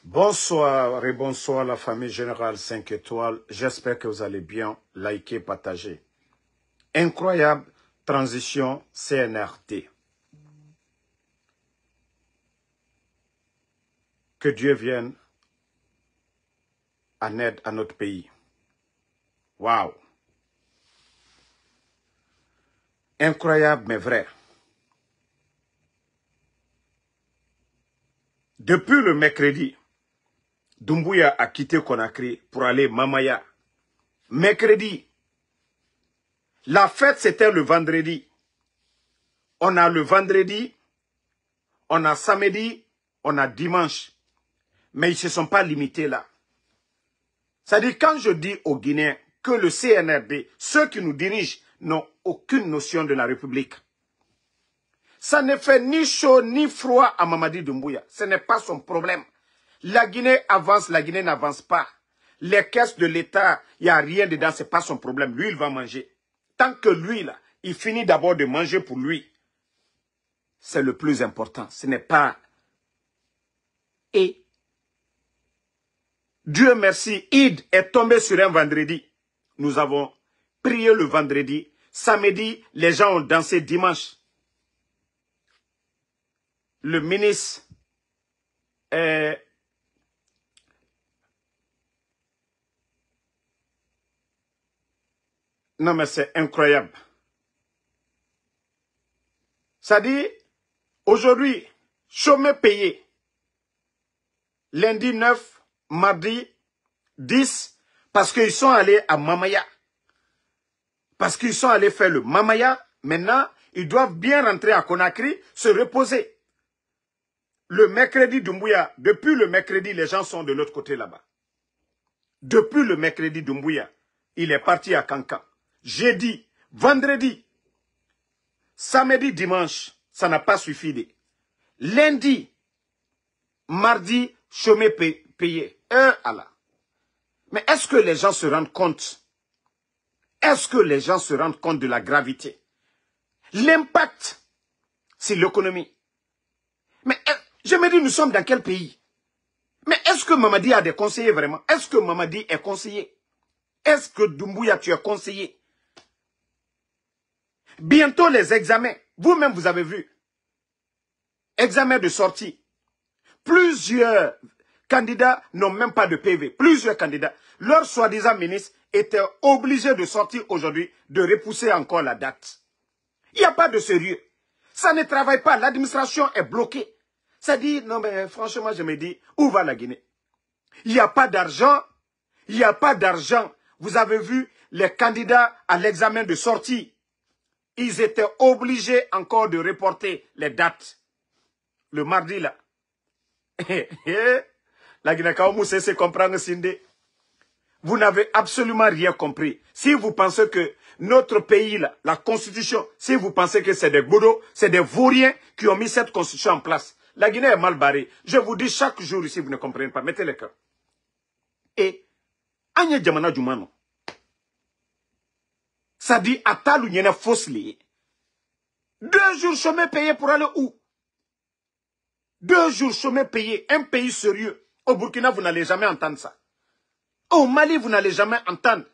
Bonsoir et bonsoir la famille Générale 5 étoiles. J'espère que vous allez bien. Likez, partagez. Incroyable transition CNRT. Que Dieu vienne en aide à notre pays. Waouh! Incroyable mais vrai. Depuis le mercredi, Doumbouya a quitté Conakry pour aller Mamaya. Mercredi. La fête, c'était le vendredi. On a le vendredi, on a samedi, on a dimanche. Mais ils ne se sont pas limités là. C'est-à-dire, quand je dis aux Guinéens que le CNRD, ceux qui nous dirigent, n'ont aucune notion de la République. Ça ne fait ni chaud ni froid à Mamadi Doumbouya. Ce n'est pas son problème. La Guinée avance, la Guinée n'avance pas. Les caisses de l'État, il n'y a rien dedans, ce n'est pas son problème. Lui, il va manger. Tant que lui, là, il finit d'abord de manger pour lui. C'est le plus important. Ce n'est pas... Et Dieu merci, Eid est tombé sur un vendredi. Nous avons prié le vendredi. Samedi, les gens ont dansé dimanche. Le ministre non mais c'est incroyable. Ça dit, aujourd'hui, chômé payé. Lundi 9, mardi 10, parce qu'ils sont allés à Mamaya. Parce qu'ils sont allés faire le Mamaya. Maintenant, ils doivent bien rentrer à Conakry, se reposer. Le mercredi Doumbouya, depuis le mercredi, les gens sont de l'autre côté là-bas. Depuis le mercredi Doumbouya, il est parti à Kankan. Jeudi, vendredi, samedi, dimanche, ça n'a pas suffi. Lundi, mardi, chômé payé. Allah. Mais est-ce que les gens se rendent compte? Est-ce que les gens se rendent compte de la gravité? L'impact sur l'économie. Mais je me dis, nous sommes dans quel pays? Mais est-ce que Mamadi a des conseillers vraiment? Est-ce que Mamadi est conseiller? Est-ce que Doumbouya, tu es conseiller? Bientôt les examens. Vous-même, vous avez vu. Examen de sortie. Plusieurs candidats n'ont même pas de PV. Plusieurs candidats. Leur soi-disant ministre était obligé de sortir aujourd'hui, de repousser encore la date. Il n'y a pas de sérieux. Ça ne travaille pas. L'administration est bloquée. Ça dit, non mais franchement, je me dis, où va la Guinée? Il n'y a pas d'argent. Il n'y a pas d'argent. Vous avez vu les candidats à l'examen de sortie. Ils étaient obligés encore de reporter les dates. Le mardi là. La Guinée-Kaomou, c'est comprendre Sindé. Vous n'avez absolument rien compris. Si vous pensez que notre pays là, la constitution, si vous pensez que c'est des goudous, c'est des vauriens qui ont mis cette constitution en place. La Guinée est mal barrée. Je vous dis chaque jour ici, vous ne comprenez pas. Mettez les cœurs. Et, Anya Djamana Djoumano. Ça dit, Atalou Nyena Fosli. 2 jours chômé payé pour aller où? 2 jours chômé payé, un pays sérieux. Au Burkina, vous n'allez jamais entendre ça. Au Mali, vous n'allez jamais entendre.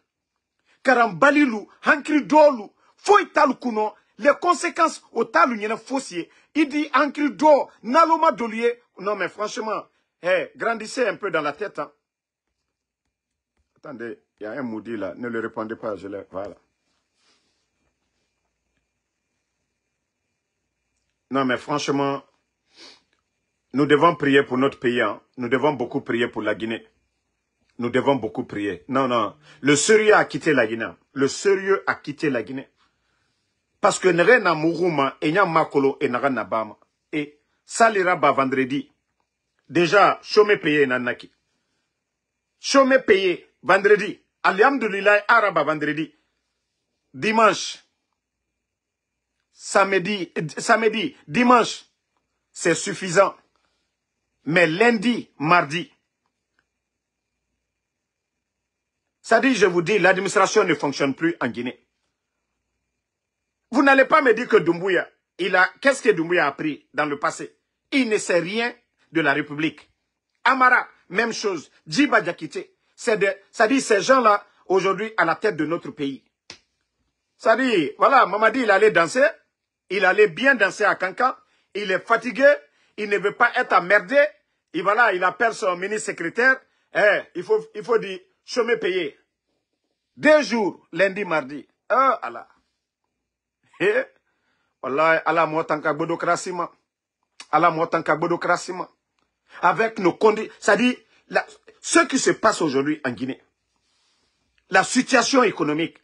Karambalilou, Hankri Dolou, Foy Talukuno, les conséquences au Talou Nyena Fossier, il dit Hankri Do, Naloma Dolier. Non mais franchement, grandissez un peu dans la tête. Hein. Attendez, il y a un maudit là, ne le répondez pas, je l'ai, voilà. Non mais franchement, nous devons prier pour notre pays. Hein. Nous devons beaucoup prier pour la Guinée. Nous devons beaucoup prier. Non, non. Le sérieux a quitté la Guinée. Le sérieux a quitté la Guinée. Parce que n'ere na Mourouma, et n'a Makolo, et n'a Nabama. Et ça l'ira bas vendredi. Déjà, chômé payé nanaki. Chômé payé vendredi. Alhamdoulilah, araba vendredi. Dimanche. Samedi, dimanche. C'est suffisant. Mais lundi, mardi. Ça dit, je vous dis, l'administration ne fonctionne plus en Guinée. Vous n'allez pas me dire que Doumbouya, qu'est-ce que Doumbouya a appris dans le passé? Il ne sait rien de la République. Amara, même chose. Djiba Diakité. Ça dit ces gens-là, aujourd'hui, à la tête de notre pays. Ça dit, voilà, Mamadi, il allait danser. Il allait bien danser à Kankan. Il est fatigué. Il ne veut pas être emmerdé. Et voilà, il appelle son ministre secrétaire. Il faut dire, chômé payé. 2 jours, lundi, mardi. Ah, Allah. Wallah, Allah motanka bodokrasima. Allah motanka bodokrasima. Avec nos conditions. C'est-à-dire, ce qui se passe aujourd'hui en Guinée, la situation économique,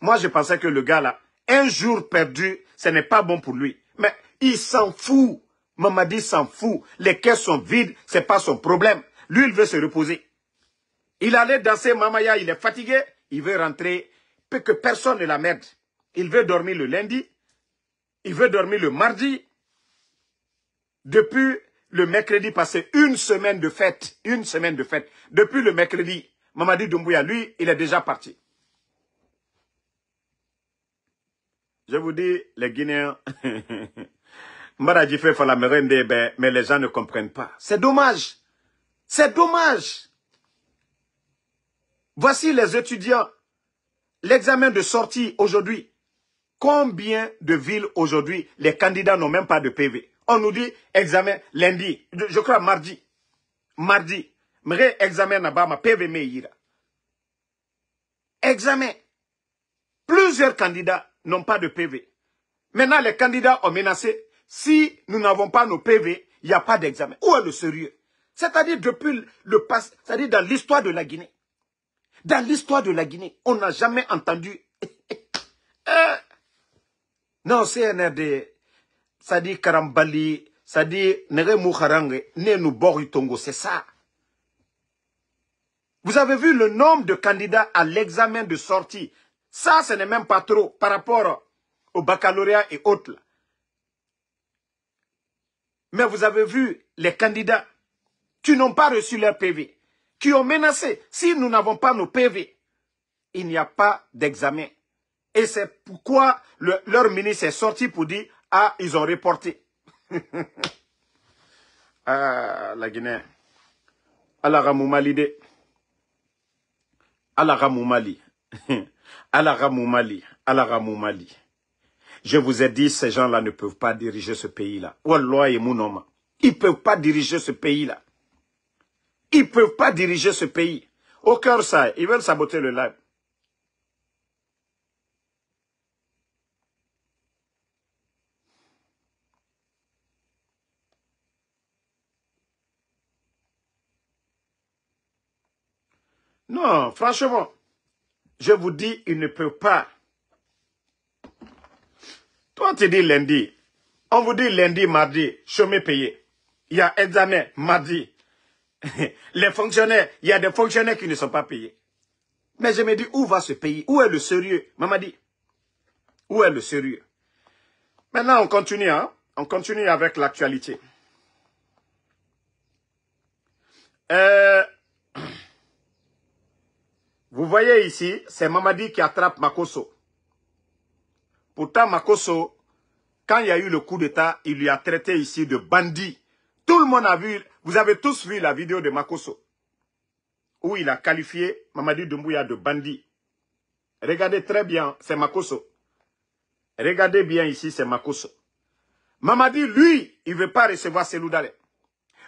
moi je pensais que le gars là, un jour perdu, ce n'est pas bon pour lui. Mais il s'en fout. Mamadi s'en fout. Les caisses sont vides, ce n'est pas son problème. Lui, il veut se reposer. Il allait danser Mamaya, il est fatigué, il veut rentrer, que personne ne l'emmerde. Il veut dormir le lundi, il veut dormir le mardi. Depuis le mercredi passé, une semaine de fête. Depuis le mercredi, Mamadi Doumbouya, lui, il est déjà parti. Je vous dis, les Guinéens, Mbara fait la merende, mais les gens ne comprennent pas. C'est dommage. C'est dommage. Voici les étudiants. L'examen de sortie aujourd'hui. Combien de villes aujourd'hui, les candidats n'ont même pas de PV? On nous dit examen lundi, je crois mardi. Mardi. Mais examen n'a ma PV meira. Examen. Plusieurs candidats n'ont pas de PV. Maintenant, les candidats ont menacé. Si nous n'avons pas nos PV, il n'y a pas d'examen. Où est le sérieux? C'est-à-dire depuis le passé, c'est-à-dire dans l'histoire de la Guinée. Dans l'histoire de la Guinée, on n'a jamais entendu. Non, CNRD, ça dit Karambali, ça dit Nere Mouharange, Nenu Boritongo, c'est ça. Vous avez vu le nombre de candidats à l'examen de sortie. Ça, ce n'est même pas trop par rapport au baccalauréat et autres. Là. Mais vous avez vu les candidats qui n'ont pas reçu leur PV, qui ont menacé. Si nous n'avons pas nos PV, il n'y a pas d'examen. Et c'est pourquoi leur ministre est sorti pour dire « Ah, ils ont reporté. » Ah, la Guinée. Allah Ramoumali. Allah Ramoumali. Allah Ramoumali. Allah Ramoumali. Je vous ai dit, ces gens-là ne peuvent pas diriger ce pays-là. Wallah et Mounoma. Ils ne peuvent pas diriger ce pays-là. Ils ne peuvent pas diriger ce pays. Au cœur ça, ils veulent saboter le live. Non, franchement, je vous dis, ils ne peuvent pas. Toi, tu dis lundi. On vous dit lundi, mardi, chômé payé. Il y a examen, mardi. Les fonctionnaires, il y a des fonctionnaires qui ne sont pas payés. Mais je me dis, où va ce pays? Où est le sérieux? Maman dit, où est le sérieux? Maintenant, on continue, hein? On continue avec l'actualité. Vous voyez ici, c'est Mamadi qui attrape Makosso. Pourtant, Makosso, quand il y a eu le coup d'État, il lui a traité ici de bandit. Tout le monde a vu, vous avez tous vu la vidéo de Makosso, où il a qualifié Mamadi Doumbouya de bandit. Regardez très bien, c'est Makosso. Regardez bien ici, c'est Makosso. Mamadi, lui, il ne veut pas recevoir Cellou Dalein.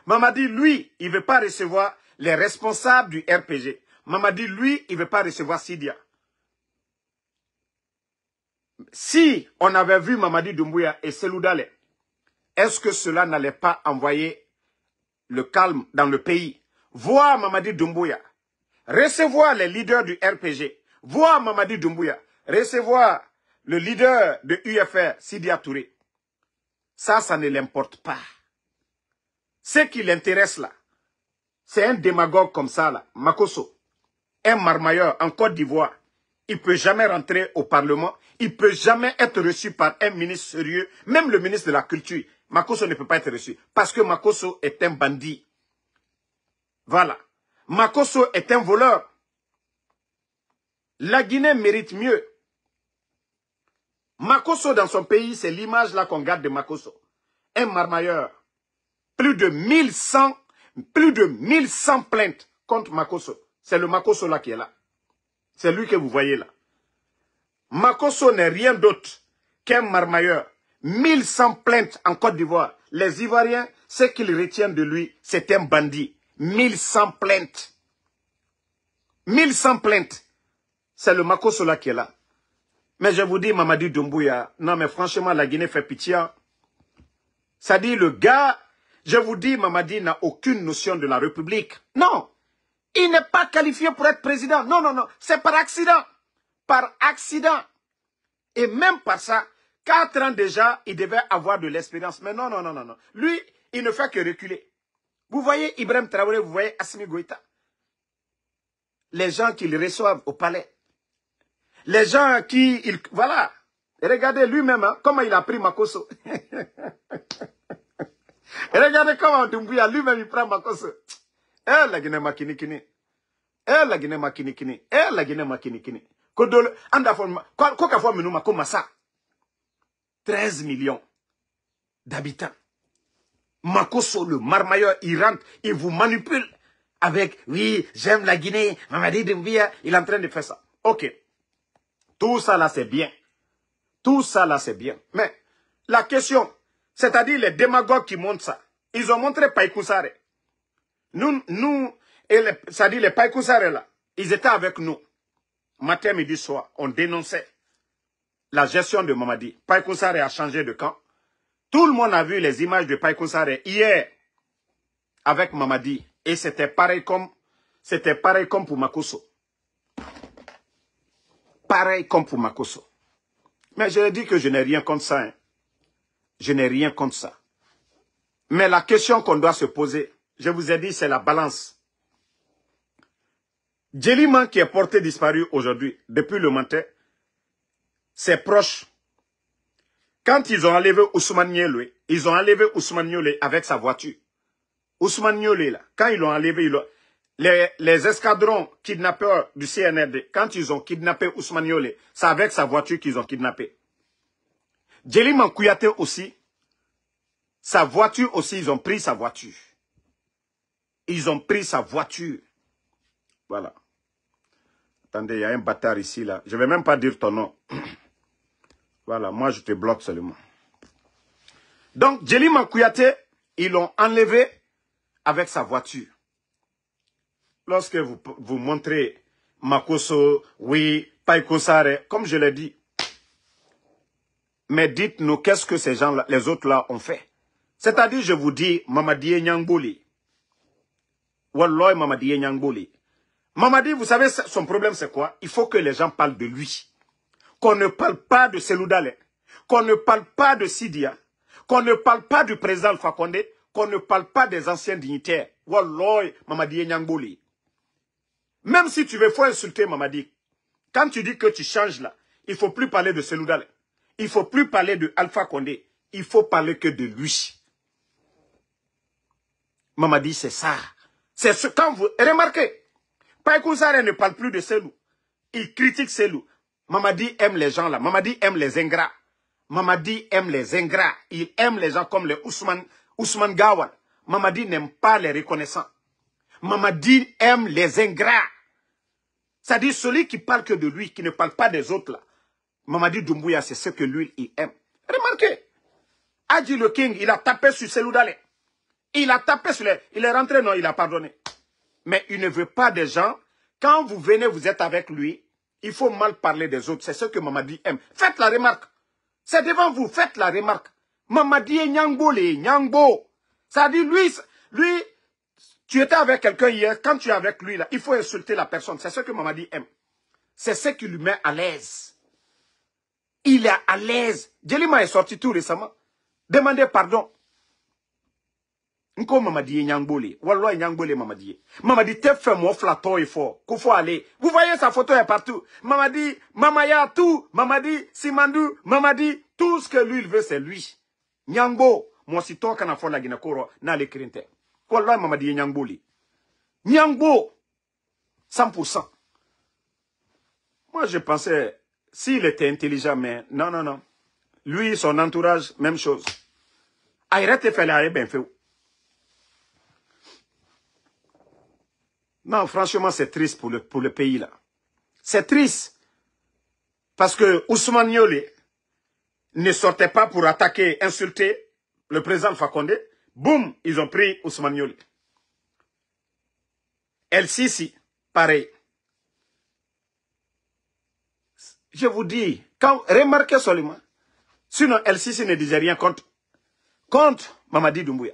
Mamadi, lui, il ne veut pas recevoir les responsables du RPG. Mamadi, lui, il ne veut pas recevoir Sidia. Si on avait vu Mamadi Doumbouya et Cellou Dalein, est-ce que cela n'allait pas envoyer le calme dans le pays? Voir Mamadi Doumbouya, recevoir les leaders du RPG, voir Mamadi Doumbouya, recevoir le leader de UFR, Sidia Touré. Ça ne l'importe pas. Ce qui l'intéresse là, c'est un démagogue comme ça là, Makosso, un marmailleur en Côte d'Ivoire. Il ne peut jamais rentrer au Parlement. Il ne peut jamais être reçu par un ministre sérieux. Même le ministre de la Culture. Makosso ne peut pas être reçu. Parce que Makosso est un bandit. Voilà. Makosso est un voleur. La Guinée mérite mieux. Makosso dans son pays, c'est l'image là qu'on garde de Makosso. Un marmailleur. Plus de 1100 Plus de 1100 plaintes contre Makosso. C'est le Makosso là qui est là. C'est lui que vous voyez là. Makosso n'est rien d'autre qu'un marmailleur. 1100 plaintes en Côte d'Ivoire. Les Ivoiriens, ce qu'ils retiennent de lui, c'est un bandit. 1100 plaintes. 1100 plaintes. C'est le Makosso là qui est là. Mais je vous dis, Mamadi Doumbouya, non mais franchement, la Guinée fait pitié. Ça dit, le gars, je vous dis, Mamadi n'a aucune notion de la République. Non, il n'est pas qualifié pour être président. Non, non, non, c'est par accident. Par accident. Et même par ça, 4 ans déjà, il devait avoir de l'expérience. Mais non, non, non, non, non. Lui, il ne fait que reculer. Vous voyez Ibrahim Traoré, vous voyez Assimi Goïta. Les gens qu'il reçoivent au palais. Les gens qui... voilà. Regardez lui-même, hein, comment il a pris Makosso. Regardez comment Doumbouya, lui-même, il prend Makosso. Eh, la Guinée makinikini. Eh, la Guinée makinikini. Eh, la Guinée makinikini. Kodole, andafon, koka fo minuma komasa. 13 millions d'habitants. Makosso, le marmailleur, il rentre, il vous manipule avec, oui, j'aime la Guinée, Mamadi Doumbouya, il est en train de faire ça. Ok. Tout ça là, c'est bien. Tout ça là, c'est bien. Mais la question, c'est-à-dire les démagogues qui montrent ça, ils ont montré Païkoussare. Nous, c'est-à-dire les Païkoussare là, ils étaient avec nous. Matin, midi, soir, on dénonçait la gestion de Mamadi. Païkoussare a changé de camp. Tout le monde a vu les images de Païkoussare hier avec Mamadi. Et c'était pareil comme pour Makosso. Pareil comme pour Makosso. Mais je dis que je n'ai rien contre ça. Hein. Je n'ai rien contre ça. Mais la question qu'on doit se poser, je vous ai dit, c'est la balance. Djeliman qui est porté disparu aujourd'hui, depuis le matin, ses proches, quand ils ont enlevé Ousmane Niolé, ils ont enlevé Ousmane Niolé avec sa voiture. Ousmane Niolé, là, quand ils l'ont enlevé, les escadrons kidnappeurs du CNRD, quand ils ont kidnappé Ousmane Niolé, c'est avec sa voiture qu'ils ont kidnappé. Djeliman Kouyaté aussi, sa voiture aussi, ils ont pris sa voiture. Ils ont pris sa voiture. Voilà. Attendez, il y a un bâtard ici, là. Je ne vais même pas dire ton nom. Voilà, moi je te bloque seulement. Donc, Djeliman Kouyaté, ils l'ont enlevé avec sa voiture. Lorsque vous montrez Makosso, oui, Païkoussare, comme je l'ai dit. Mais dites-nous, qu'est-ce que ces gens-là, les autres-là, ont fait? C'est-à-dire, je vous dis, Mamadi Nyangbouli. Wallah, Mamadi Nyangbouli. Mamadi, vous savez, son problème, c'est quoi? Il faut que les gens parlent de lui. Qu'on ne parle pas de Seloudale. Qu'on ne parle pas de Sidia. Qu'on ne parle pas du président Alpha Condé. Qu'on ne parle pas des anciens dignitaires. Wallah, Mamadi Nyangbouli. Même si tu veux, faut insulter Mamadi. Quand tu dis que tu changes là, il ne faut plus parler de Seloudale. Il ne faut plus parler de Alpha Condé. Il faut parler que de lui. Mamadi, c'est ça. C'est ce quand vous remarquez. Païkoussare ne parle plus de Selou. Il critique Selou. Mamadi aime les gens là. Mamadi aime les ingrats. Mamadi aime les ingrats. Il aime les gens comme les Ousmane Gawal. Mamadi n'aime pas les reconnaissants. Mamadi aime les ingrats. C'est-à-dire celui qui parle que de lui, qui ne parle pas des autres là. Mamadi Doumbouya, c'est ce que lui, il aime. Remarquez. Adji le King, il a tapé sur Seloudale. Il a tapé sur les... Il est rentré, non, il a pardonné. Mais il ne veut pas des gens. Quand vous venez, vous êtes avec lui, il faut mal parler des autres. C'est ce que Mamadi aime. Faites la remarque. C'est devant vous, faites la remarque. Mamadi est Nyangbo, les Nyangbo. Ça dit, lui, tu étais avec quelqu'un hier, quand tu es avec lui, là, il faut insulter la personne. C'est ce que Mamadi aime. C'est ce qui lui met à l'aise. Il est à l'aise. Djeliman est sorti tout récemment. Demandez pardon. Nko Mamadi Nyangbole. Wallah Nyangbole Mamadi. Mamadi te fait mon flato et fort. Qu'il faut aller. Vous voyez sa photo est partout. Mamadi, Mamaya, tout. Mamadi, Simandou, Mamadi, tout ce que lui il veut c'est lui. Nyangbo. Moi si toi kana fo la ginakoro na le krinte. Wallah Mamadi Nyangbole. Nyangbo. 100%. Moi je pensais s'il était intelligent mais non non non. Lui son entourage même chose. Ayrete fait la ben fait. Non, franchement, c'est triste pour le pays, là. C'est triste. Parce que Ousmane Niolé ne sortait pas pour attaquer, insulter le président Alpha Condé. Boum, ils ont pris Ousmane Niolé. El Sisi, pareil. Je vous dis, remarquez seulement, sinon El Sisi ne disait rien contre Mamadi Doumbouya.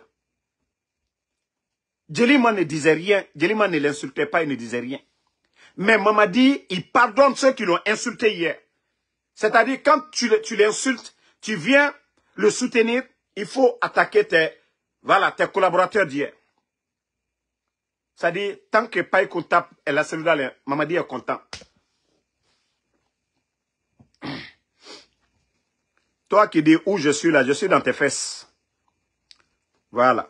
Djelima ne disait rien, Djelima ne l'insultait pas, il ne disait rien. Mais Mamadi, il pardonne ceux qui l'ont insulté hier. C'est-à-dire, quand tu l'insultes, tu viens le soutenir, il faut attaquer tes collaborateurs d'hier. C'est-à-dire, tant que Paï tape et la cellule, Mamadi est content. Toi qui dis où je suis là, je suis dans tes fesses. Voilà.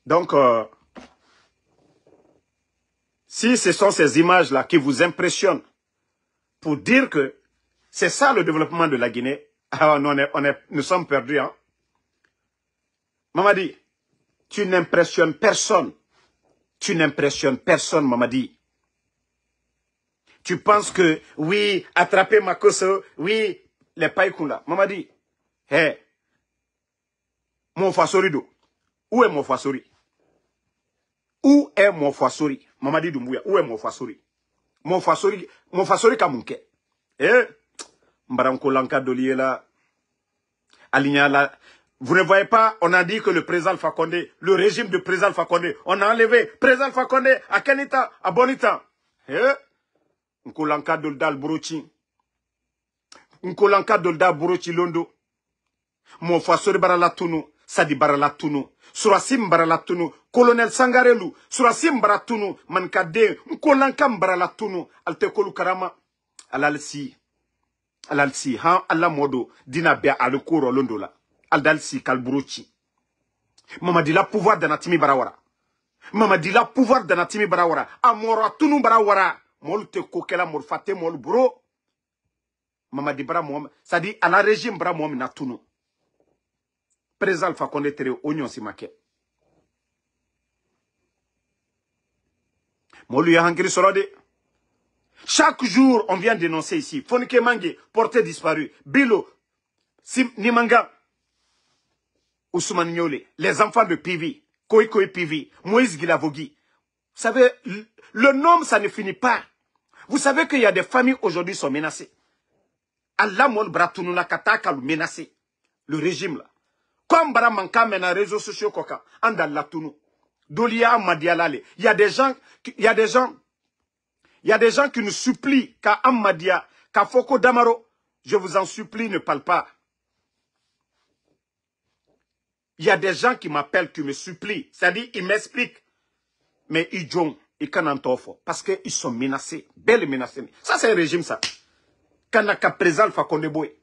Donc, si ce sont ces images-là qui vous impressionnent pour dire que c'est ça le développement de la Guinée, alors nous sommes perdus. Hein? Mamadi, tu n'impressionnes personne. Tu n'impressionnes personne, Mamadi. Tu penses que, oui, attraper Makoso, oui, les païkoula. Mamadi, hé, mon Fasorido, où est mon Fasori? Où est mon Fasori? Mamadi Doumbouya, où est mon Fasori? Mon Fasori Kamunke. Eh, Mbaranko Lanka Doliela, Alignala. Vous ne voyez pas, on a dit que le président Alpha Condé, le régime de président Alpha Condé, on a enlevé président Alpha Condé à quel état? À bon état. Eh, Nkolanka Dolda Buruchi. Nkolanka Dolda Buruchi Londo. Mon Fasori Baralatunu, Sadi Baralatunu. Surasim Baralatunu, colonel Sangarelu, Surasim Baratunu, Mankade, Nkolankam Baralatunu, Altekolu Karama, Alalsi, Han Alamodo, Dinabia Alukuro Londola, Aldalsi Kalburuchi. Mamadi la pouvoir de Natimi Barawara. Mamadi la pouvoir de Natimi Barawara. Amora Tunu Barawara. Molte Kokela Morfate Mol Bro. Mamadi Bara Mohamed, ça dit à la régime Bara Mohamed Natunu. Président Alpha Condé tere oignon simake. Molu ya hangiri sorode. Chaque jour, on vient dénoncer ici. Fonike Mange, porté disparu. Bilo, Nimanga, Ousmane Niolé, les enfants de Pivi, Koikoi Pivi, Moïse Guilavogui. Vous savez, le nom, ça ne finit pas. Vous savez qu'il y a des familles aujourd'hui qui sont menacées. Allah Mol Bratununa Kataka le menacé. Le régime là. Comme Bara Manka mène les réseaux sociaux koka, andal la tunu. Dolia Madialale. Il y a des gens qui nous supplient qu'à Ammadia, qu'à Foko Damaro, je vous en supplie, ne parle pas. Il y a des gens qui m'appellent, qui me supplient. C'est-à-dire, ils m'expliquent. Mais ils ont, ils canantofo. Parce qu'ils sont menacés. Belle menacés. Ça, c'est un régime, ça. Kanaka présent Fakonde Boy.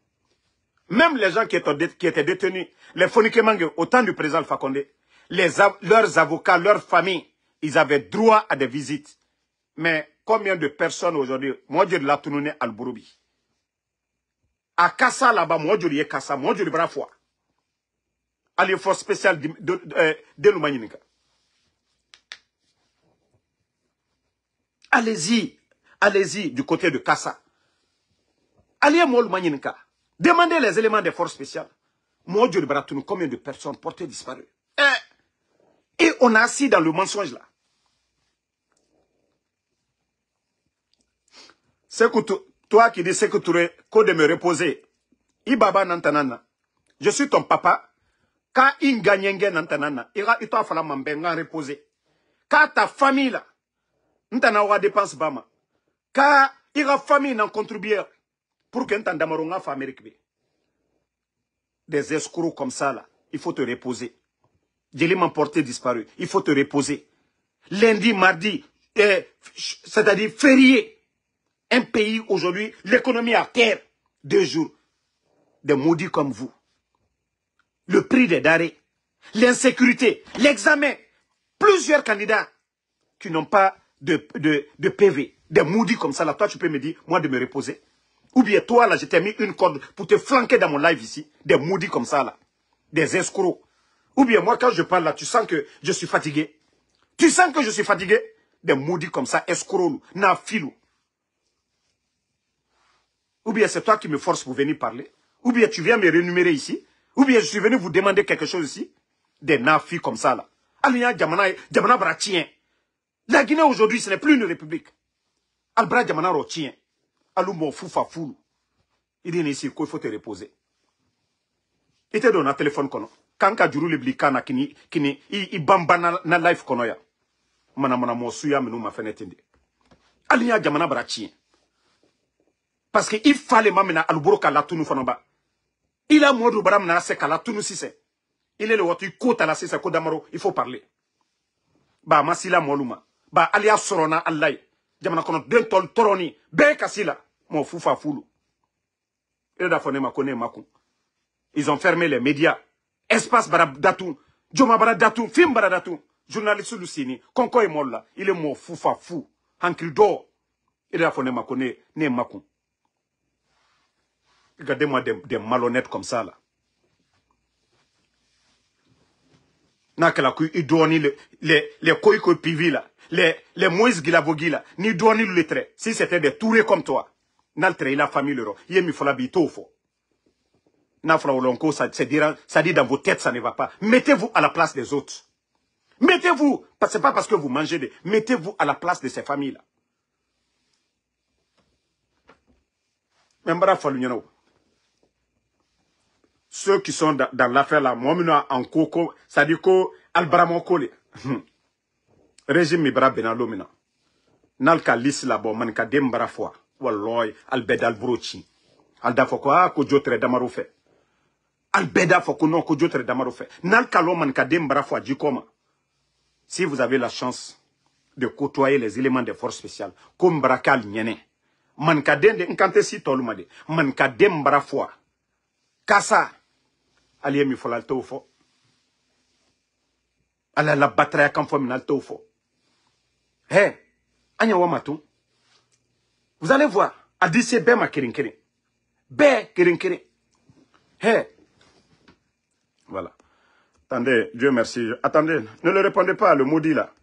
Même les gens qui étaient détenus, les Fonikemangue, au temps du président Alpha Condé, leurs avocats, leurs familles, ils avaient droit à des visites. Mais combien de personnes aujourd'hui, moi je la tourné al Burubi. À Kassa là-bas, moi je l'ai Kassa, moi je l'ai Brafoi. À l'effort spécial de l'Oumanika. Allez-y du côté de Kassa. Allez à l'Oumanika. Demandez les éléments des forces spéciales. Moi, Dieu de combien de personnes portées disparues. Et on a assis dans le mensonge là. C'est que toi qui dis que tu es de me reposer. Ibaba nantanana. Je suis ton papa. Quand il gagne nantanana, il t'a fallu m'embenga reposer. Quand ta famille là, n'tana dépense bama. Quand il a famille n'en contribuer. Pour que tu aies Amérique. Des escrocs comme ça, là, il faut te reposer. Djeli m'a porté disparu. Il faut te reposer. Lundi, mardi, c'est-à-dire férié. Un pays aujourd'hui, l'économie à terre. 2 jours. Des maudits comme vous. Le prix des denrées. L'insécurité. L'examen. Plusieurs candidats qui n'ont pas de PV. Des maudits comme ça, là. Toi, tu peux me dire, moi, de me reposer. Ou bien toi, là, je t'ai mis une corde pour te flanquer dans mon live ici. Des maudits comme ça, là. Des escrocs. Ou bien moi, quand je parle là, tu sens que je suis fatigué. Tu sens que je suis fatigué? Des maudits comme ça, escrocs, nafilou. Ou bien c'est toi qui me forces pour venir parler. Ou bien tu viens me rémunérer ici. Ou bien je suis venu vous demander quelque chose ici. Des nafis comme ça là. Alia Djamana Bratien. La Guinée aujourd'hui, ce n'est plus une république. Albra Djamana Rotien. Alumbo Foufa Foulou. Il dit ici qu'il faut te reposer. Il te donne un téléphone kono. Quand Kajuru le blikana kini i bamba na life kono ya. Mana mo suya menu ma fenetinde. Alia Djamana Bratien. Parce qu'il fallait m'amener à l'Ubroka la Tounou Fanaba. Il a moi de Baram na se kala Tounou Sise. Il est le watu kota la Sise Kodamaro. Il faut parler. Ba masila moluma. Ba alia sorona allay. Jamana kono den tol toroni. Be kasila. Mon foufa foulou. Et da fone makone makou. Ils ont fermé les médias. Espace baradatou. Joma baradatou. Film baradatou. Journaliste Lucini. Konko et molla. Il est mon foufa fou. Hankri d'or. Et da fone makone ne makou. Regardez-moi des malhonnêtes comme ça, là. Nakala il doit les koiko pivi, là. Les Moïse Gilavogi, là. Ni doit ni le trait. Si c'était des tourés comme toi. Naltre, il a famille, le Yemi Folabi Tofo. Nafra Olonko, ça dit dans vos têtes, ça ne va pas. Mettez-vous à la place des autres. Mettez-vous. C'est pas parce que vous mangez des. Mettez-vous à la place de ces familles-là. Membra Falunyano. Ceux qui sont dans l'affaire là, moi, en coco, ça dit que Albramo Kole. Régime Mibra Benalo Mina. Nalka lis la bo manka dembara foi. Walloy, Albeda Albrochi. Alda foko ko jotre damaro fe. Albeda foko non ko jotre damaro fe. Nalka lo manka dembara foi jikoma. Si vous avez la chance de côtoyer les éléments des forces spéciales, comme Brakal Nyene, manka dende nkante si tolumade, manka dembara foi. Kassa. Alié mi fola tofo. Ala la batterie comme fo minal tofo. Hé, anya wamatou. Vous allez voir, Adissé Bema Kirinkiri. Bé Kirinkiri. Hé. Voilà. Attendez, Dieu merci. Attendez, ne le répondez pas, le maudit là.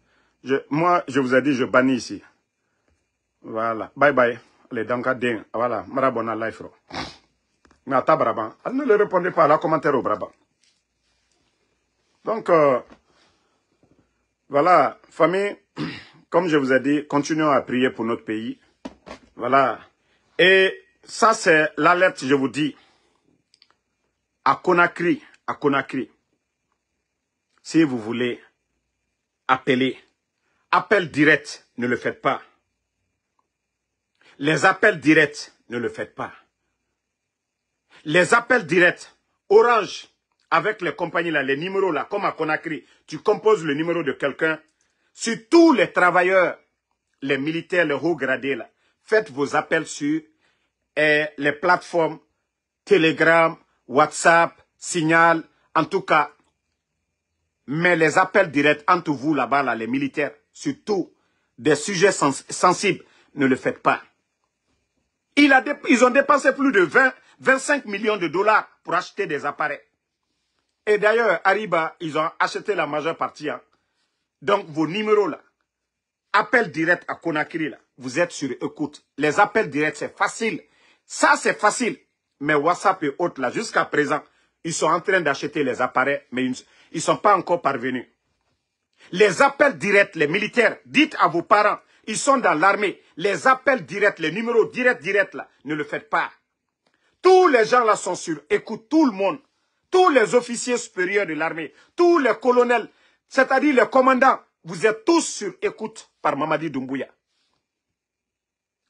Moi, je vous ai dit, je bannis ici. Voilà. Bye bye. Les dankadins. Voilà. Marabona life. Nata Brabant. Ne le répondez pas à la commentaire au Brabant. Donc, voilà, famille, comme je vous ai dit, continuons à prier pour notre pays. Voilà. Et ça, c'est l'alerte, je vous dis. À Conakry, si vous voulez appeler, appel direct, ne le faites pas. Les appels directs, ne le faites pas. Les appels directs, Orange, avec les compagnies là, les numéros là, comme à Conakry, tu composes le numéro de quelqu'un. Sur tous les travailleurs, les militaires, les hauts gradés là, faites vos appels sur les plateformes Telegram, WhatsApp, Signal, en tout cas. Mais les appels directs entre vous là-bas, là, les militaires, surtout des sujets sensibles, ne le faites pas. Ils ont dépensé plus de 25 millions de dollars pour acheter des appareils. Et d'ailleurs, Ariba, ils ont acheté la majeure partie. Hein. Donc, vos numéros là, appel direct à Conakry là, vous êtes sur écoute. Les appels directs, c'est facile. Ça, c'est facile. Mais WhatsApp et autres là, jusqu'à présent, ils sont en train d'acheter les appareils, mais ils ne sont pas encore parvenus. Les appels directs, les militaires, dites à vos parents, ils sont dans l'armée. Les appels directs, les numéros directs là, ne le faites pas. Tous les gens là sont sur écoute, tout le monde. Tous les officiers supérieurs de l'armée, tous les colonels, c'est-à-dire les commandants, vous êtes tous sur écoute par Mamadi Doumbouya.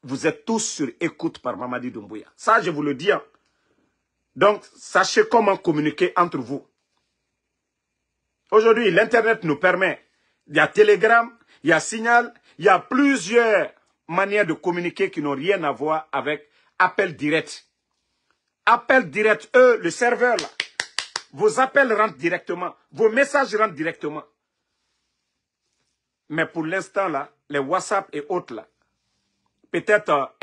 Vous êtes tous sur écoute par Mamadi Doumbouya. Ça, je vous le dis. Hein. Donc, sachez comment communiquer entre vous. Aujourd'hui, l'Internet nous permet, il y a Telegram, il y a Signal, il y a plusieurs manières de communiquer qui n'ont rien à voir avec appel direct. Appel direct, le serveur là, vos appels rentrent directement, vos messages rentrent directement. Mais pour l'instant là, les WhatsApp et autres là, peut-être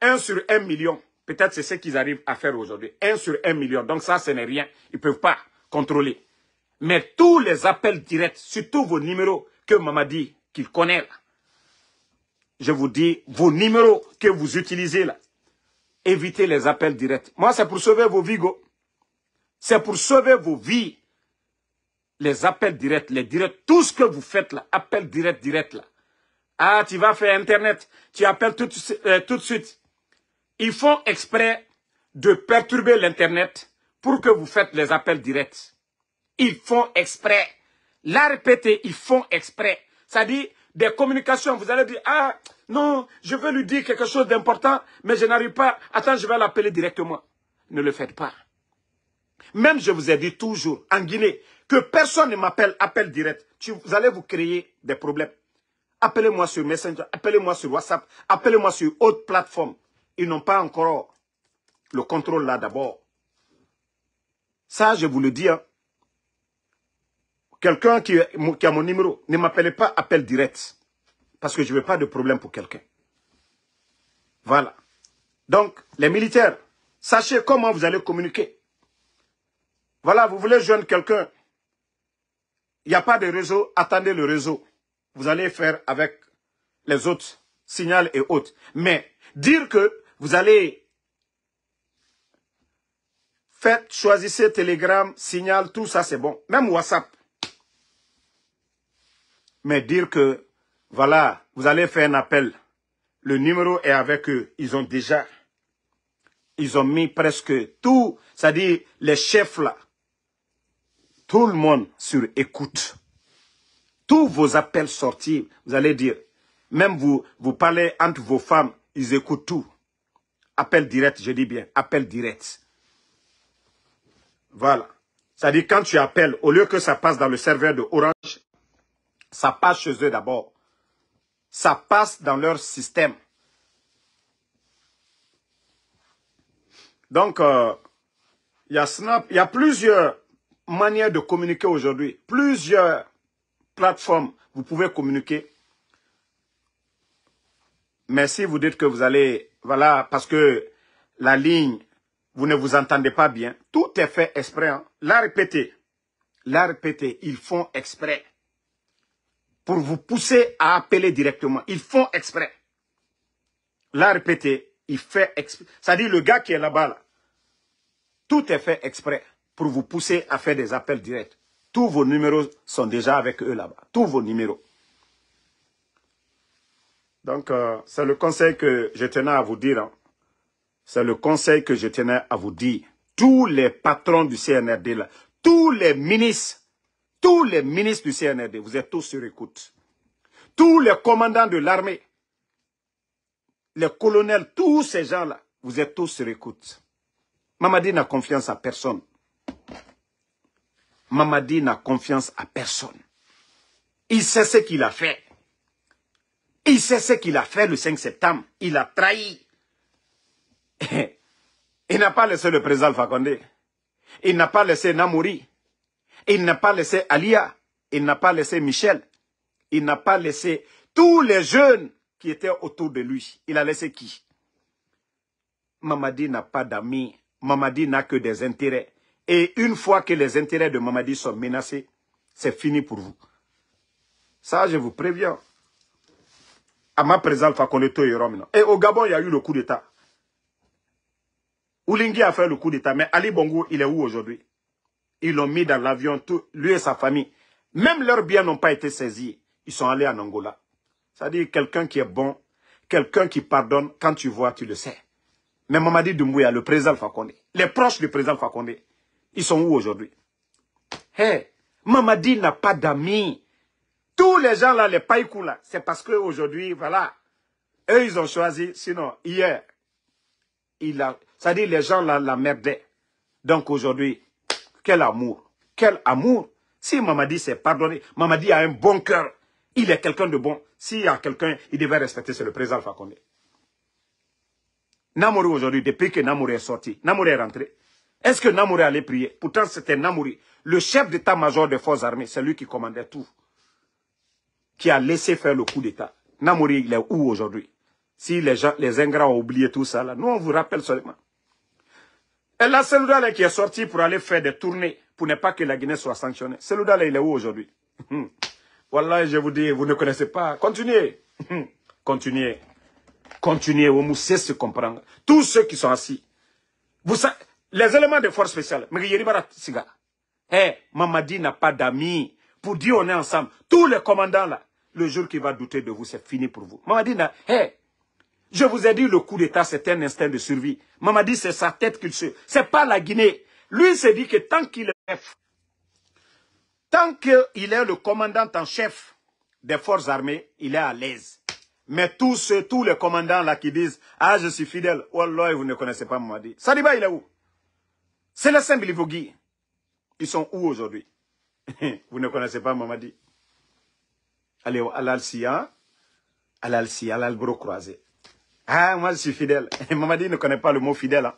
1 sur 1 million, peut-être c'est ce qu'ils arrivent à faire aujourd'hui. 1 sur 1 million, donc ça ce n'est rien, ils ne peuvent pas contrôler. Mais tous les appels directs, surtout vos numéros que Mamadi, qu'il connaît là. Je vous dis, vos numéros que vous utilisez là, évitez les appels directs. Moi, c'est pour sauver vos vies, go. C'est pour sauver vos vies. Les appels directs, les directs, tout ce que vous faites là, appels direct là. Ah, tu vas faire Internet, tu appelles tout de suite. Ils font exprès de perturber l'Internet pour que vous faites les appels directs. Ils font exprès. La répéter, ils font exprès. Ça dit, des communications, vous allez dire, ah, non, je veux lui dire quelque chose d'important, mais je n'arrive pas. Attends, je vais l'appeler directement. Ne le faites pas. Même je vous ai dit toujours, en Guinée, que personne ne m'appelle appel direct. Vous allez vous créer des problèmes. Appelez-moi sur Messenger, appelez-moi sur WhatsApp, appelez-moi sur autre plateforme. Ils n'ont pas encore le contrôle là d'abord. Ça, je vous le dis. Hein. Quelqu'un qui a mon numéro, ne m'appelez pas appel direct. Parce que je ne veux pas de problème pour quelqu'un. Voilà. Donc, les militaires, sachez comment vous allez communiquer. Voilà, vous voulez joindre quelqu'un. Il n'y a pas de réseau, attendez le réseau. Vous allez faire avec les autres, signal et autres. Mais dire que vous allez choisissez Telegram, signal, tout ça c'est bon. Même WhatsApp. Mais dire que, voilà, vous allez faire un appel. Le numéro est avec eux. Ils ont mis presque tout, c'est-à-dire les chefs là. Tout le monde sur écoute. Tous vos appels sortis, vous allez dire, même vous parlez entre vos femmes, ils écoutent tout. Appel direct, je dis bien, appel direct. Voilà. C'est-à-dire quand tu appelles, au lieu que ça passe dans le serveur de Orange, ça passe chez eux d'abord. Ça passe dans leur système. Donc, il y a plusieurs manières de communiquer aujourd'hui. Plusieurs plateformes, vous pouvez communiquer. Mais si vous dites que vous allez, voilà, parce que la ligne, vous ne vous entendez pas bien, tout est fait exprès. Hein. La répéter, ils font exprès. Pour vous pousser à appeler directement. Ils font exprès. La répéter, il fait exprès. C'est-à-dire le gars qui est là-bas, là, tout est fait exprès pour vous pousser à faire des appels directs. Tous vos numéros sont déjà avec eux là-bas. Tous vos numéros. Donc, c'est le conseil que je tenais à vous dire. Hein. C'est le conseil que je tenais à vous dire. Tous les patrons du CNRD, là, tous les ministres du CNRD, vous êtes tous sur écoute. Tous les commandants de l'armée, les colonels, tous ces gens-là, vous êtes tous sur écoute. Mamadi n'a confiance à personne. Mamadi n'a confiance à personne. Il sait ce qu'il a fait. Il sait ce qu'il a fait le 5 septembre. Il a trahi. Il n'a pas laissé le président Fakonde. Il n'a pas laissé Namouri. Il n'a pas laissé Alia. Il n'a pas laissé Michel. Il n'a pas laissé tous les jeunes qui étaient autour de lui. Il a laissé qui? Mamadi n'a pas d'amis. Mamadi n'a que des intérêts. Et une fois que les intérêts de Mamadi sont menacés, c'est fini pour vous. Ça, je vous préviens. À ma présence, Fakoneto et Romina. Et au Gabon, il y a eu le coup d'État. Oulingui a fait le coup d'État. Mais Ali Bongo, il est où aujourd'hui? Ils l'ont mis dans l'avion, lui et sa famille. Même leurs biens n'ont pas été saisis. Ils sont allés en Angola. C'est-à-dire quelqu'un qui est bon, quelqu'un qui pardonne, quand tu vois, tu le sais. Mais Mamadi Doumbouya, le président Fakonde, les proches du président Fakonde, ils sont où aujourd'hui? Hey, Mamadi n'a pas d'amis. Tous les gens là, les païkou là, c'est parce qu'aujourd'hui, voilà, eux ils ont choisi, sinon hier, c'est-à-dire les gens là la merdaient. Donc aujourd'hui, quel amour, quel amour. Si Mamadi s'est pardonné, Mamadi a un bon cœur, il est quelqu'un de bon. S'il y a quelqu'un, il devait respecter, c'est le président Fakonde. Namouri aujourd'hui, depuis que Namouri est sorti, Namouri est rentré. Est-ce que Namouri allait prier? Pourtant, c'était Namouri, le chef d'état-major des forces armées, c'est lui qui commandait tout. Qui a laissé faire le coup d'état. Namouri, il est où aujourd'hui? Si les gens, les ingrats ont oublié tout ça, là, nous on vous rappelle seulement. Et là, Seloudal qui est sorti pour aller faire des tournées, pour ne pas que la Guinée soit sanctionnée. Seloudal, il est où aujourd'hui? Wallah, je vous dis, vous ne connaissez pas. Continuez. Continuez. Continuez. Vous savez se comprendre. Tous ceux qui sont assis. Vous savez, les éléments de force spéciale. Mamadi n'a pas d'amis. Pour dire on est ensemble. Tous les commandants là, le jour qu'il va douter de vous, c'est fini pour vous. Mamadi n'a... je vous ai dit, le coup d'État, c'est un instinct de survie. Mamadi, c'est sa tête qu'il se... C'est pas la Guinée. Lui, il s'est dit que tant qu'il est chef, tant qu'il est le commandant en chef des forces armées, il est à l'aise. Mais tous les commandants là qui disent « Ah, je suis fidèle », Wallah, vous ne connaissez pas Mamadi. Sadiba, il est où? C'est le simple Livogui. Ils sont où aujourd'hui? Vous ne connaissez pas Mamadi. Allez, Al-Alcia, Al-Albro croisé. Ah, moi je suis fidèle. Mamadi ne connaît pas le mot fidèle. Hein.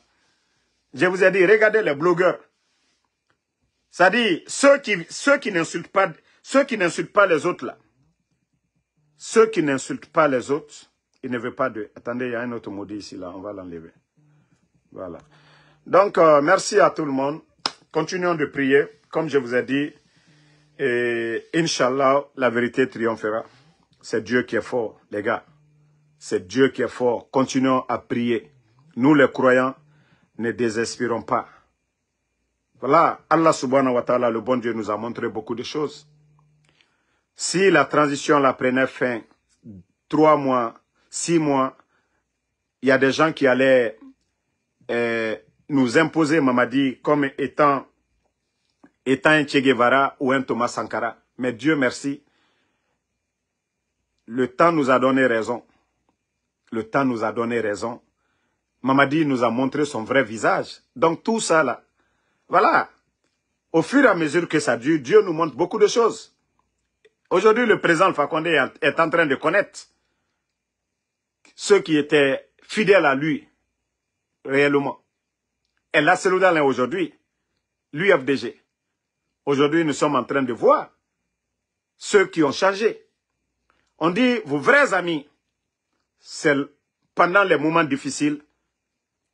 Je vous ai dit, regardez les blogueurs. Ça dit, ceux qui n'insultent pas les autres là. Ceux qui n'insultent pas les autres, ils ne veulent pas de... Attendez, il y a un autre mot ici là, on va l'enlever. Voilà. Donc, merci à tout le monde. Continuons de prier. Comme je vous ai dit, et Inch'Allah, la vérité triomphera. C'est Dieu qui est fort, les gars. C'est Dieu qui est fort. Continuons à prier. Nous, les croyants, ne désespérons pas. Voilà, Allah subhanahu wa ta'ala, le bon Dieu, nous a montré beaucoup de choses. Si la transition la prenait fin, 3 mois, 6 mois, il y a des gens qui allaient nous imposer Mamadi comme étant un Che Guevara ou un Thomas Sankara. Mais Dieu merci, le temps nous a donné raison. Le temps nous a donné raison. Mamadi nous a montré son vrai visage. Donc tout ça là, voilà. Au fur et à mesure que ça dure, Dieu nous montre beaucoup de choses. Aujourd'hui, le président Alpha Condé est en train de connaître ceux qui étaient fidèles à lui, réellement. Et là, c'est aujourd'hui, l'UFDG. Aujourd'hui, nous sommes en train de voir ceux qui ont changé. On dit, vos vrais amis, c'est pendant les moments difficiles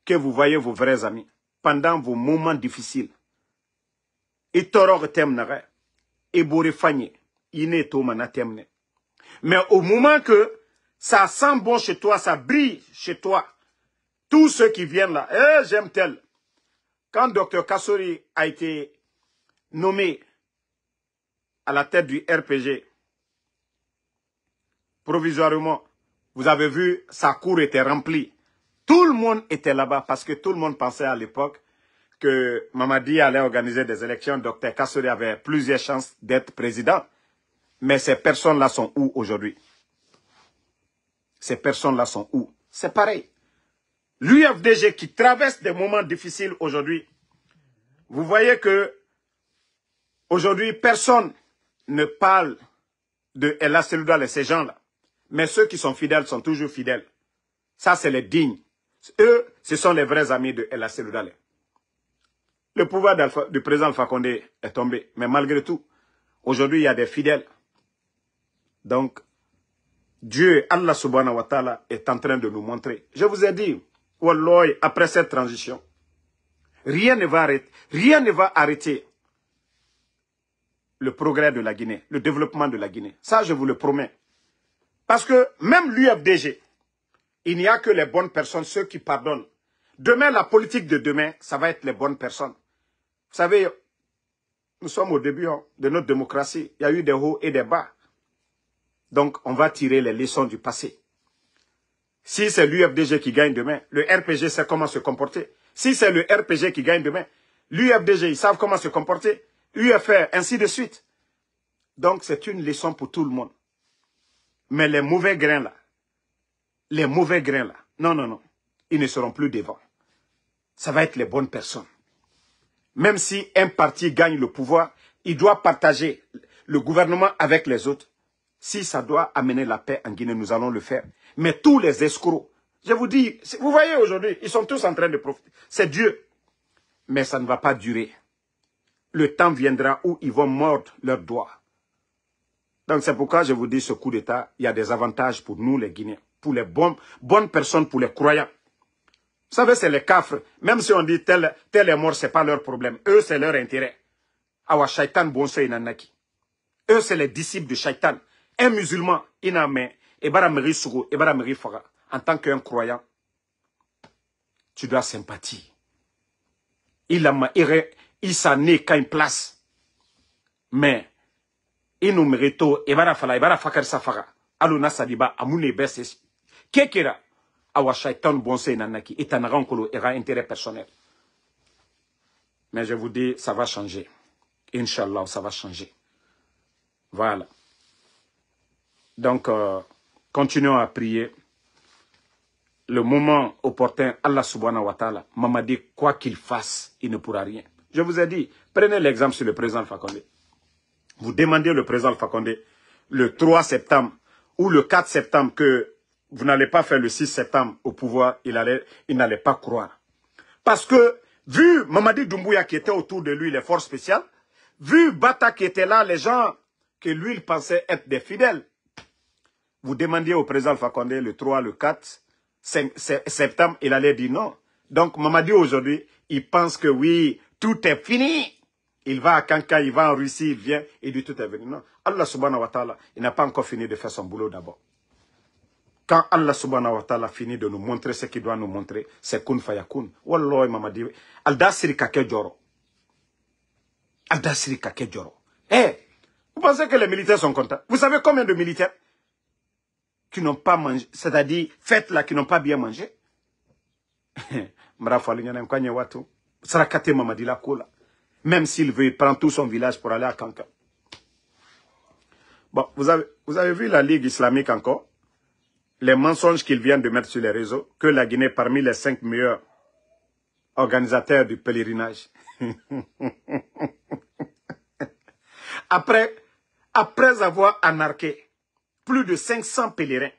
que vous voyez vos vrais amis. Pendant vos moments difficiles. Mais au moment que ça sent bon chez toi, ça brille chez toi, tous ceux qui viennent là, j'aime tel. Quand Dr Kassori a été nommé à la tête du RPG, provisoirement, vous avez vu, sa cour était remplie. Tout le monde était là-bas parce que tout le monde pensait à l'époque que Mamadi allait organiser des élections. Dr Kassori avait plusieurs chances d'être président. Mais ces personnes-là sont où aujourd'hui? Ces personnes-là sont où? C'est pareil. L'UFDG qui traverse des moments difficiles aujourd'hui, vous voyez que aujourd'hui, personne ne parle de Ella Seloudal et ces gens-là. Mais ceux qui sont fidèles sont toujours fidèles. Ça, c'est les dignes. Eux, ce sont les vrais amis de Ella Seloudal. Le pouvoir du président Alpha Condé est tombé. Mais malgré tout, aujourd'hui, il y a des fidèles. Donc, Dieu, Allah subhanahu wa ta'ala, est en train de nous montrer. Je vous ai dit, Wallah, après cette transition, rien ne va arrêter le progrès de la Guinée, le développement de la Guinée. Ça, je vous le promets. Parce que même l'UFDG, il n'y a que les bonnes personnes, ceux qui pardonnent. Demain, la politique de demain, ça va être les bonnes personnes. Vous savez, nous sommes au début de notre démocratie. Il y a eu des hauts et des bas. Donc, on va tirer les leçons du passé. Si c'est l'UFDG qui gagne demain, le RPG sait comment se comporter. Si c'est le RPG qui gagne demain, l'UFDG, ils savent comment se comporter. UFR, ainsi de suite. Donc, c'est une leçon pour tout le monde. Mais les mauvais grains là, non, ils ne seront plus devant. Ça va être les bonnes personnes. Même si un parti gagne le pouvoir, il doit partager le gouvernement avec les autres. Si ça doit amener la paix en Guinée, nous allons le faire. Mais tous les escrocs, je vous dis, vous voyez aujourd'hui, ils sont tous en train de profiter. C'est Dieu. Mais ça ne va pas durer. Le temps viendra où ils vont mordre leurs doigts. Donc c'est pourquoi je vous dis, ce coup d'État, il y a des avantages pour nous les Guinéens. Pour les bonnes personnes, pour les croyants. Vous savez, c'est les cafres. Même si on dit tel est mort, ce n'est pas leur problème. Eux, c'est leur intérêt. Awa shaitan bonso inanaki. Eux, c'est les disciples de Shaitan. Un musulman, il n'a mais, en tant qu'un croyant, tu dois sympathie. Il s'en est qu'à une place. Mais, il nous mérite, fakar safara. Aluna sadiba, amune bese. Kekera, awa Shaitan bonse nanaki, etanara nkolo, era intérêt personnel. Mais je vous dis, ça va changer. Inch'Allah, ça va changer. Voilà. Donc, continuons à prier. Le moment opportun, Allah subhanahu wa ta'ala m'a dit, quoi qu'il fasse, il ne pourra rien. Je vous ai dit, prenez l'exemple sur le président Alpha Condé. Vous demandez au président Alpha Condé, le 3 septembre ou le 4 septembre, que vous n'allez pas faire le 6 septembre au pouvoir, il n'allait pas croire. Parce que, vu Mamadi Doumbouya qui était autour de lui, les forces spéciales, vu Bata qui était là, les gens que lui, il pensait être des fidèles, vous demandiez au président Alpha Condé le 3, le 4 septembre, il allait dire non. Donc Mamadi aujourd'hui, il pense que oui, tout est fini. Il va à Kanka, il va en Russie, il vient, il dit tout est fini. Non, Allah subhanahu wa ta'ala, il n'a pas encore fini de faire son boulot d'abord. Quand Allah subhanahu wa ta'ala finit de nous montrer ce qu'il doit nous montrer, c'est kun fayakun. Wallahi Mamadi, Alda siri kake joro. Alda siri kake joro. Eh, vous pensez que les militaires sont contents? Vous savez combien de militaires qui n'ont pas mangé, c'est-à-dire fêtes là, qui n'ont pas bien mangé? Même s'il veut, il prend tout son village pour aller à Kanka. Bon, vous avez vu la Ligue islamique encore? Les mensonges qu'ils viennent de mettre sur les réseaux, que la Guinée est parmi les 5 meilleurs organisateurs du pèlerinage. Après avoir anarqué plus de 500 pèlerins,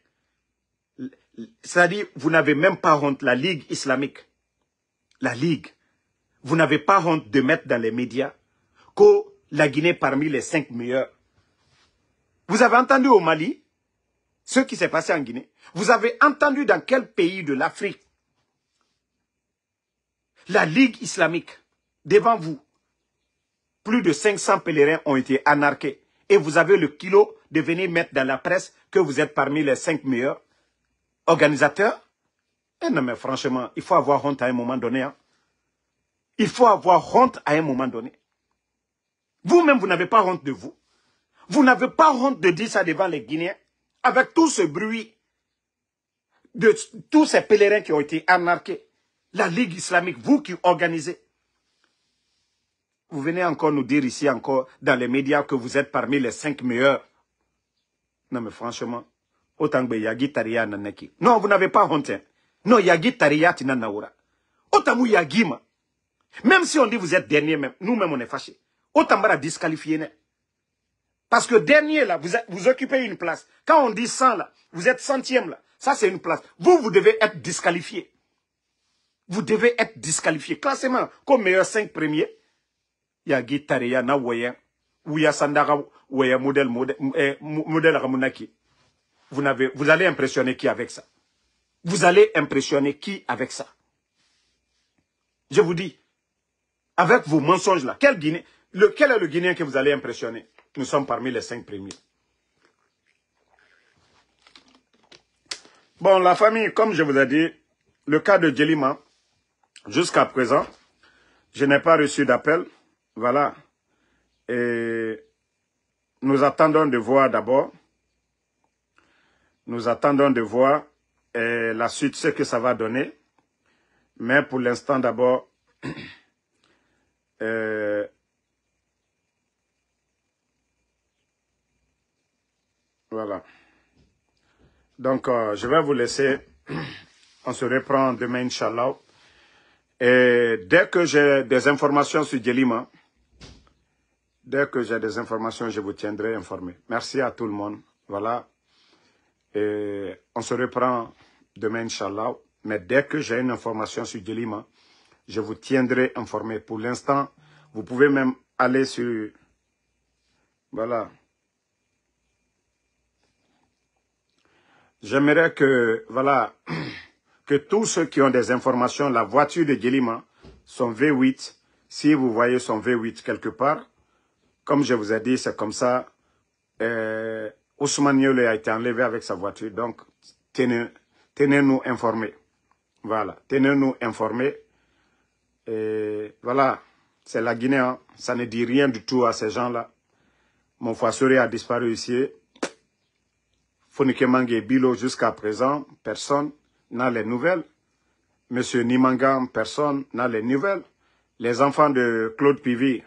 c'est-à-dire, vous n'avez même pas honte, la Ligue islamique, la Ligue, vous n'avez pas honte de mettre dans les médias que la Guinée est parmi les 5 meilleurs. Vous avez entendu au Mali ce qui s'est passé en Guinée? Vous avez entendu dans quel pays de l'Afrique la Ligue islamique, devant vous, plus de 500 pèlerins ont été anarqués. Et vous avez le kilo de venir mettre dans la presse que vous êtes parmi les 5 meilleurs organisateurs? Eh non, mais franchement, il faut avoir honte à un moment donné. Hein. Il faut avoir honte à un moment donné. Vous-même, vous n'avez pas honte de vous. Vous n'avez pas honte de dire ça devant les Guinéens. Avec tout ce bruit de tous ces pèlerins qui ont été anarqués. La Ligue islamique, vous qui organisez. Vous venez encore nous dire ici, encore dans les médias, que vous êtes parmi les 5 meilleurs. Non, mais franchement, autant que Yagi Taria Nanaki. Non, vous n'avez pas honte. Hein. Non, Yagi Taria Tinanaura. Autant que Yagi, même si on dit vous êtes dernier, nous-mêmes on est fâchés. Autant que disqualifié. Parce que dernier, là, vous occupez une place. Quand on dit 100, là, vous êtes centième, là. Ça, c'est une place. Vous devez être disqualifié. Vous devez être disqualifié. Classement, comme meilleur 5 premiers. Yagi Taria na Woyen. Ouya Sandara Woyen modèle Ramunaki. Vous allez impressionner qui avec ça? Vous allez impressionner qui avec ça? Je vous dis, avec vos mensonges là, quel est le Guinéen que vous allez impressionner? Nous sommes parmi les 5 premiers. Bon, la famille, comme je vous ai dit, le cas de Djelima, jusqu'à présent, je n'ai pas reçu d'appel. Voilà. Et nous attendons de voir d'abord. Nous attendons de voir la suite, ce que ça va donner. Mais pour l'instant, d'abord, voilà. Donc, je vais vous laisser. On se reprend demain, Inch'Allah. Et dès que j'ai des informations sur Djelima, je vous tiendrai informé. Merci à tout le monde. Voilà. Et on se reprend demain, Inch'Allah. Mais dès que j'ai une information sur Djelima, je vous tiendrai informé. Pour l'instant, vous pouvez même aller sur... Voilà. J'aimerais que, voilà, que tous ceux qui ont des informations, la voiture de Djelima, son V8, si vous voyez son V8 quelque part, comme je vous ai dit, c'est comme ça, Ousmane Yole a été enlevé avec sa voiture. Donc, tenez-nous informés. Voilà, tenez-nous informés. Et voilà, c'est la Guinée. Hein. Ça ne dit rien du tout à ces gens-là. Mon Foissori a disparu ici. Fonike Mange et Bilo, jusqu'à présent, personne n'a les nouvelles. Monsieur Nimanga, personne n'a les nouvelles. Les enfants de Claude Pivi,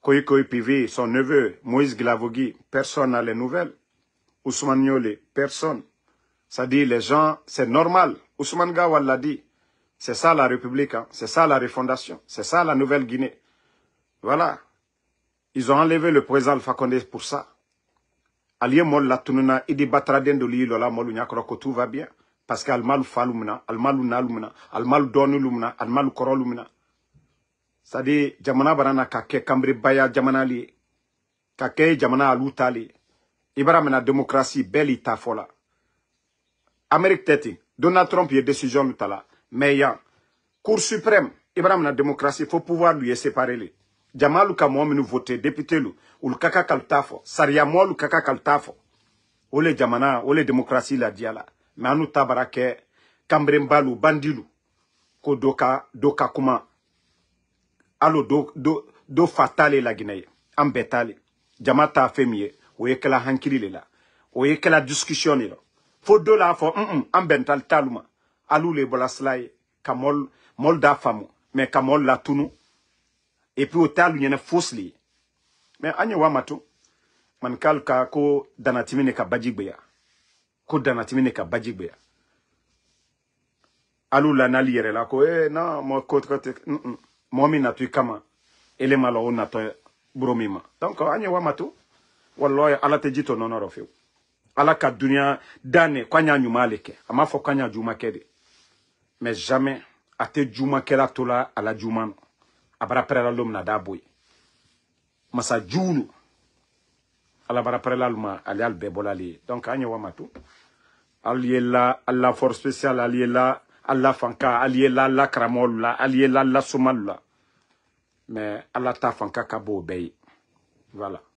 Koïkoï Pivi, son neveu, Moïse Glavogui, personne n'a les nouvelles. Ousmane Yole, personne. Ça dit, les gens, c'est normal. Ousmane Gawal l'a dit. C'est ça la République, hein. C'est ça la refondation. C'est ça la Nouvelle-Guinée. Voilà. Ils ont enlevé le président Alpha Condé pour ça. Alié mol la tununa, idi batraden de l'île, molu nyakro que tout va bien. Parce qu'almalu falumna, almalu nalumna, almalu donulumna, almalu korolumna. C'est-à-dire, jamana barana kake kambre baya jamana li, kake jamana alutali. Ibaramena démocratie, belle itafola. Amérique teti, Donald Trump y a décision lutala. Mais yan, Cour suprême, Ibaramena démocratie, il faut pouvoir lui séparer les. Jamalu ka mo menu voter député lu, ou le kaka kaltafo, saria mo lu kaka kaltafo. Ole jamana, ole démocratie la diala. Mais anu tabarake, kambrembalu, bandilu, ko doka kuma. Alo do fatale la Guinée, ambetale. Jamata femie, oye que la hankiri le la. Oye que la discussion le la. Faut de la fo, ambental taluma. Alou le bolaslay, kamol, mol da famu, mais kamol la tunu. Et puis au talu y'en a fausse li. Mais anye wamato, man kalka ko danatimine ka bajigbeya. Ko danatimine ka bajigbeya. Alou la nali yere la ko, non, mo kote, momi na tu kama ele malo na to bromima donc anya wamato wallahi ala te jito nonoro fe ala ka dunia dane kwanya nyumaleke ama fo kwanya juma kede mais jamais ate juma kela tola ala juma abara prela lum na daboy masa julu ala bara prela luma ali al bebolali donc anya wamato aliela alla force spéciale aliela Allah fanka, aliela la kramol la, aliela la somal la. Mais Allah ta fanka kabo obey. Voilà.